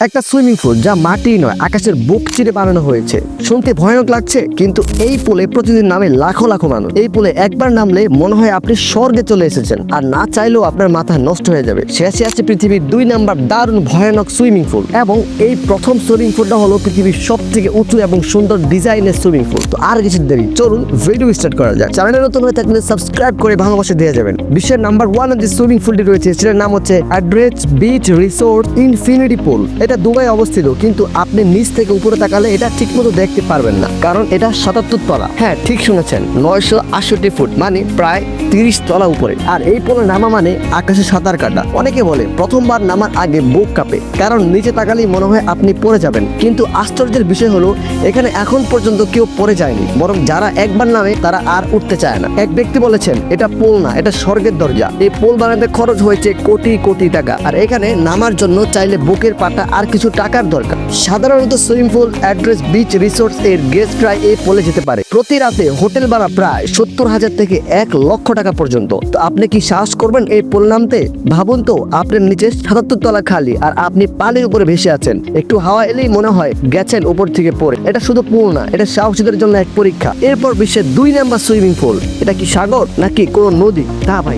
একটা swimming pool যা মাটি নয় আকাশের বুক চিরে বানানো হয়েছে। শুনতে ভয়ানক লাগছে, কিন্তু এই পুলে প্রতিদিন নামে লাখো লাখো মানুষ। এই পুলে একবার নামলে মনে হয় আপনি স্বর্গে চলে এসেছেন, আর না চাইলেও আপনার মাথা নষ্ট হয়ে যাবে। শেষে আছে পৃথিবীর 2 নাম্বার দারুণ ভয়ানক সুইমিং পুল, এবং এই প্রথম সুইমিং পুলটা হলো পৃথিবীর সব থেকে উঁচু এবং সুন্দর ডিজাইনের সুইমিং পুল। তো আর কিছু দেরি, চলুন ভিডিও স্টার্ট করা যাক। চ্যানেলে নতুন হয়ে থাকলে সাবস্ক্রাইব করে ভালোবাসা দিয়ে যাবেন। বিশ্বের নাম্বার 1 যে সুইমিং পুলটি রয়েছে সেটার নাম হচ্ছে address beach resort infinity pool. এটা দুবাই অবস্থিত, কিন্তু আপনি নিচ থেকে উপরে তাকালে এটা ঠিকমতো দেখতে পারবেন না, কারণ এটা 77 তলা। হ্যাঁ, ঠিক শুনেছেন, 968 ফুট, মানে প্রায় 30 তলা উপরে। আর এই পুলে নামা মানে আকাশে সাঁতার কাটা। অনেকে বলে প্রথমবার নামার আগে বুক কাঁপে, কারণ নিচে তাকালেই মনে হয় আপনি পড়ে যাবেন। কিন্তু আশ্চর্যের বিষয় হলো এখানে এখন পর্যন্ত কেউ পড়ে যায়নি, বরং যারা একবার নামে তারা আর উঠতে চায় না। এক ব্যক্তি বলেছেন এটা পুল না, এটা স্বর্গের দরজা। এই পুল বানাতে খরচ হয়েছে কোটি কোটি টাকা, আর এখানে নামার জন্য চাইলে বুকের পাটা আর কিছু টাকার দরকার। সাধারণত swimming pool address beach resorts এর গেস্টরা এই পুলে যেতে পারে। প্রতি রাতে হোটেল ভাড়া প্রায় 70,000 থেকে 1 লক্ষ টাকা পর্যন্ত। তো আপনি কি সাহস করবেন এই পুল নামতে? ভাবুন তো, আপনার নিচে 77 তলা খালি, আর আপনি পানির উপরে ভেসে আছেন। একটু হাওয়া এলেই মনে হয় গেছেন উপর থেকে পড়ে। এটা শুধু পুল না, এটা সাহসীদের জন্য এক পরীক্ষা। এরপর বিশ্বের 2 নাম্বার সুইমিং পুল। এটা কি সাগর নাকি কোনো নদী? তা ভাই,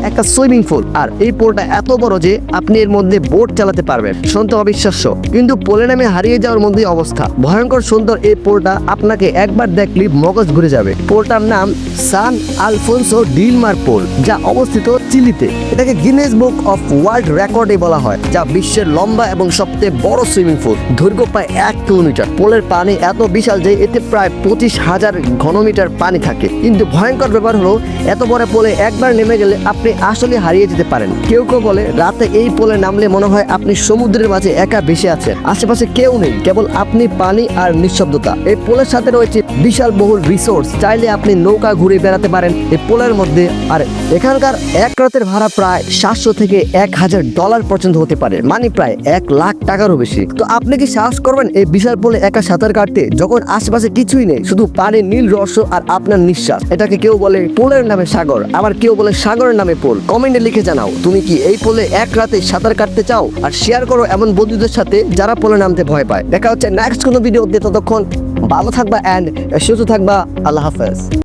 একটা সুইমিং পুল, আর এই পুলটা এত বড় যে আপনি এর মধ্যে বোট চালাতে পারবেন। শুনতে অবিশ্বাস্য, কিন্তু পুলে নামে হারিয়ে যাওয়ার মধ্যে অবস্থা। ভয়ঙ্কর সুন্দর এই পুলটা আপনাকে একবার দেখলে মগজ ঘুরে যাবে। পুলটার নাম সান আলফোনসো ডিলমার পুল, যা অবস্থিত চিলিতে। এটাকে গিনেস বুক অফ ওয়ার্ল্ড রেকর্ডে বলা হয়, যা বিশ্বের লম্বা এবং সবচেয়ে বড় সুইমিং পুল। দৈর্ঘ্য প্রায় 1 কিলোমিটার। পুলের পানি এত বিশাল যে এতে প্রায় 25,000 ঘনমিটার পানি থাকে। কিন্তু ভয়ঙ্কর ব্যাপার হলো এত বড় পুলে একবার নেমে গেলে আপনি আসলে হারিয়ে যেতে পারেন। কেউ কেউ বলে রাতে এই পুলে নামলে মনে হয় আপনি সমুদ্রের মাঝে একা ভেসে আছেন। আশেপাশে কেউ নেই, কেবল আপনি, পানি আর নিঃশব্দতা। এই পুলের সাথে রয়েছে বিশাল বহুল রিসোর্স। চাইলে আপনি নৌকা ঘুরে বেড়াতে পারেন এই পুলের মধ্যে। আর এখানকার এক রাতের ভাড়া প্রায় 700 থেকে $1,000 পর্যন্ত হতে পারে, মানে প্রায় 1 লাখ টাকারও বেশি। তো আপনি কি সাহস করবেন এই বিশাল পুলে একা সাঁতার কাটতে, যখন আশেপাশে কিছুই নেই, শুধু পানির নীল রহস্য আর আপনার নিঃশ্বাস? এটাকে কেউ বলে পুলের নামে সাগর, আবার কেউ বলে সাগরের নামে পুল। কমেন্টে লিখে জানাও তুমি কি এই পুলে এক রাতে সাঁতার কাটতে চাও, আর শেয়ার করো এমন বন্ধুদের সাথে যারা পুলে নামতে ভয় পায়। দেখা হচ্ছে নেক্সট কোনো ভিডিওতে। ততক্ষণ ভালো থাকবা অ্যান্ড সুস্থ থাকবা। আল্লাহ হাফেজ।